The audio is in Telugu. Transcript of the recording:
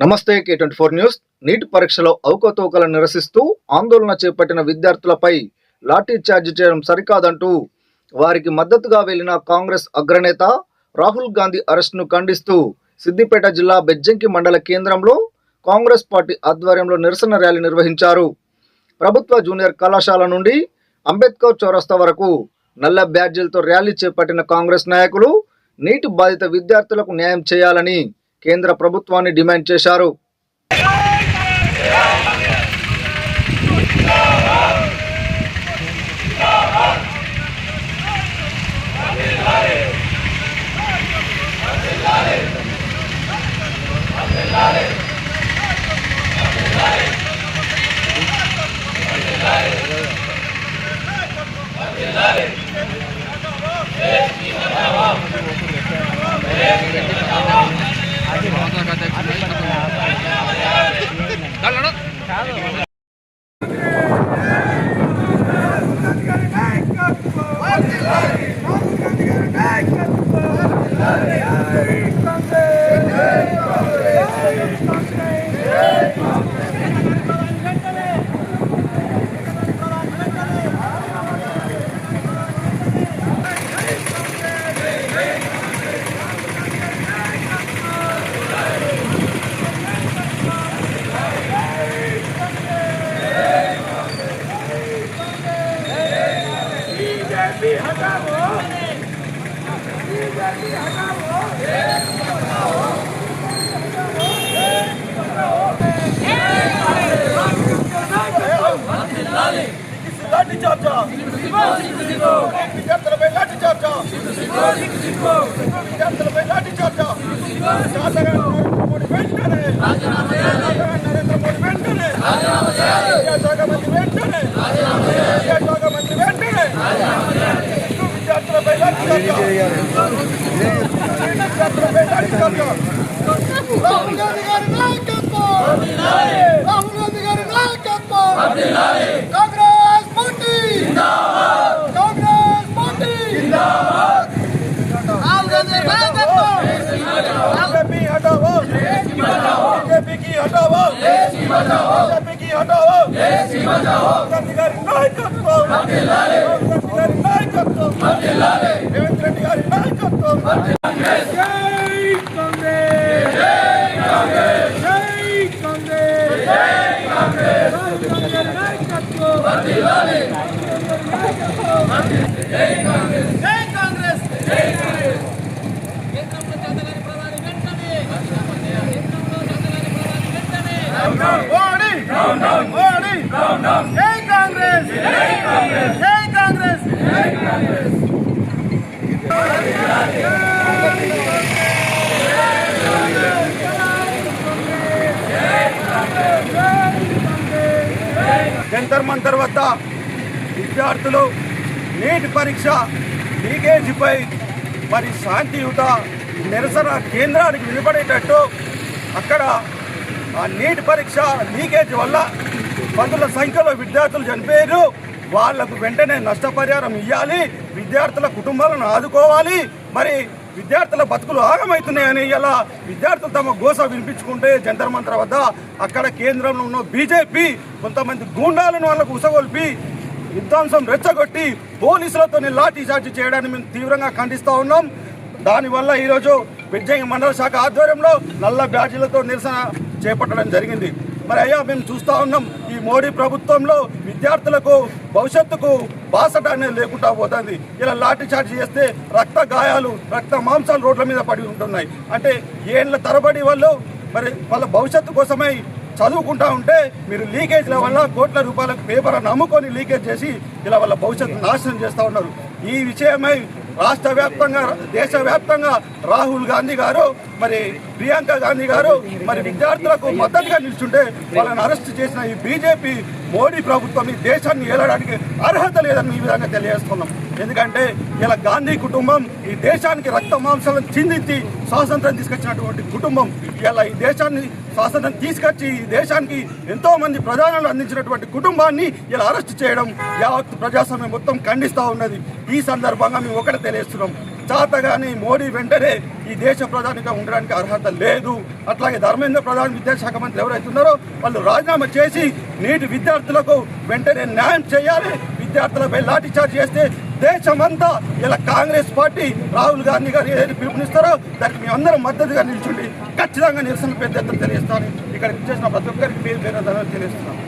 నమస్తే K24 న్యూస్. నీట్ పరీక్షలో అవకతవకలను నిరసిస్తూ ఆందోళన చేపట్టిన విద్యార్థులపై లాఠీ చార్జ్ చేయడం సరికాదంటూ వారికి మద్దతుగా వెళ్లిన కాంగ్రెస్ అగ్రనేత రాహుల్ గాంధీ అరెస్టును ఖండిస్తూ సిద్దిపేట జిల్లా బెజ్జంకి మండల కేంద్రంలో కాంగ్రెస్ పార్టీ ఆధ్వర్యంలో నిరసన ర్యాలీ నిర్వహించారు. ప్రభుత్వ జూనియర్ కళాశాల నుండి అంబేద్కర్ చౌరస్తా వరకు నల్ల బ్యాడ్జీలతో ర్యాలీ చేపట్టిన కాంగ్రెస్ నాయకులు నీట్ బాధిత విద్యార్థులకు న్యాయం చేయాలని కేంద్ర ప్రభుత్వాన్ని డిమాండ్ చేశారు. జంతర్ మంతర్ వద్ద విద్యార్థులు నీట్ పరీక్ష లీకేజీపై మరి శాంతియుత నిరసన కేంద్రానికి వినపడేటట్టు అక్కడ ఆ నీట్ పరీక్ష లీకేజ్ వల్ల పదుల సంఖ్యలో విద్యార్థులు చనిపోయారు. వాళ్లకు వెంటనే నష్టపరిహారం ఇవ్వాలి, విద్యార్థుల కుటుంబాలను ఆదుకోవాలి. మరి విద్యార్థుల బతుకులు ఆగమవుతున్నాయని ఇలా విద్యార్థులు తమ గోస వినిపించుకుంటే జంతర్ మంతర్ వద్ద అక్కడ కేంద్రంలో ఉన్న బీజేపీ కొంతమంది గూండాలను వాళ్ళకు ఉసగొల్పి విధ్వంసం రెచ్చగొట్టి పోలీసులతోనే లాఠీ చార్జ్ చేయడాన్ని మేము తీవ్రంగా ఖండిస్తూ ఉన్నాం. దానివల్ల ఈరోజు బెజ్జంకి మండల శాఖ ఆధ్వర్యంలో నల్ల బ్యాడ్జీలతో నిరసన చేపట్టడం జరిగింది. మరి అయ్యా మేము చూస్తూ ఉన్నాం, ఈ మోడీ ప్రభుత్వంలో విద్యార్థులకు భవిష్యత్తుకు బాసట అనేది లేకుండా పోతుంది. ఇలా లాఠీ చార్జ్ చేస్తే రక్త గాయాలు, రక్త మాంసాలు రోడ్ల మీద పడి ఉంటున్నాయి. అంటే ఏళ్ళ తరబడి వాళ్ళు మరి వాళ్ళ భవిష్యత్తు కోసమై చదువుకుంటా ఉంటే మీరు లీకేజ్ల వల్ల కోట్ల రూపాయలకు పేపర్ నమ్ముకొని లీకేజ్ చేసి ఇలా వాళ్ళ భవిష్యత్తు నాశనం చేస్తూ ఉన్నారు. ఈ విషయమై రాష్ట్ర వ్యాప్తంగా, దేశవ్యాప్తంగా రాహుల్ గాంధీ గారు, మరి ప్రియాంక గాంధీ గారు మరి విద్యార్థులకు మద్దతుగా నిల్చుంటే వాళ్ళని అరెస్ట్ చేసిన ఈ బీజేపీ మోడీ ప్రభుత్వం ఈ దేశాన్ని ఏలడానికి అర్హత లేదని ఈ విధంగా తెలియజేస్తున్నాం. ఎందుకంటే ఇలా గాంధీ కుటుంబం ఈ దేశానికి రక్త మాంసాలను చిందించి స్వాతంత్రం తీసుకొచ్చినటువంటి కుటుంబం ఇలా ఈ దేశాన్ని స్వాతంత్రం తీసుకొచ్చి ఈ దేశానికి ఎంతో మంది ప్రధానులు అందించినటువంటి కుటుంబాన్ని ఇలా అరెస్ట్ చేయడం యావత్ ప్రజాస్వామ్యం మొత్తం ఖండిస్తూ ఉన్నది. ఈ సందర్భంగా మేము ఒకటే తెలియజేస్తున్నాం, చాతగాని మోడీ వెంటనే ఈ దేశ ప్రధానిగా ఉండడానికి అర్హత లేదు. అట్లాగే ధర్మేంద్ర ప్రధాన్ విద్యాశాఖ మంత్రి ఎవరైతే ఉన్నారో వాళ్ళు రాజీనామా చేసి నీటి విద్యార్థులకు వెంటనే న్యాయం చేయాలి. విద్యార్థులపై లాఠీ చార్జ్ చేస్తే దేశమంతా ఇలా కాంగ్రెస్ పార్టీ రాహుల్ గాంధీ గారు ఏదైతే పిలుపునిస్తారో దానికి మేమందరం మద్దతుగా నిల్చుండి ఖచ్చితంగా నిరసన పెద్ద ఎత్తున తెలియస్తామని ఇక్కడ చేసిన ప్రతి ఒక్కరికి పేరు తెలియజేస్తున్నాం.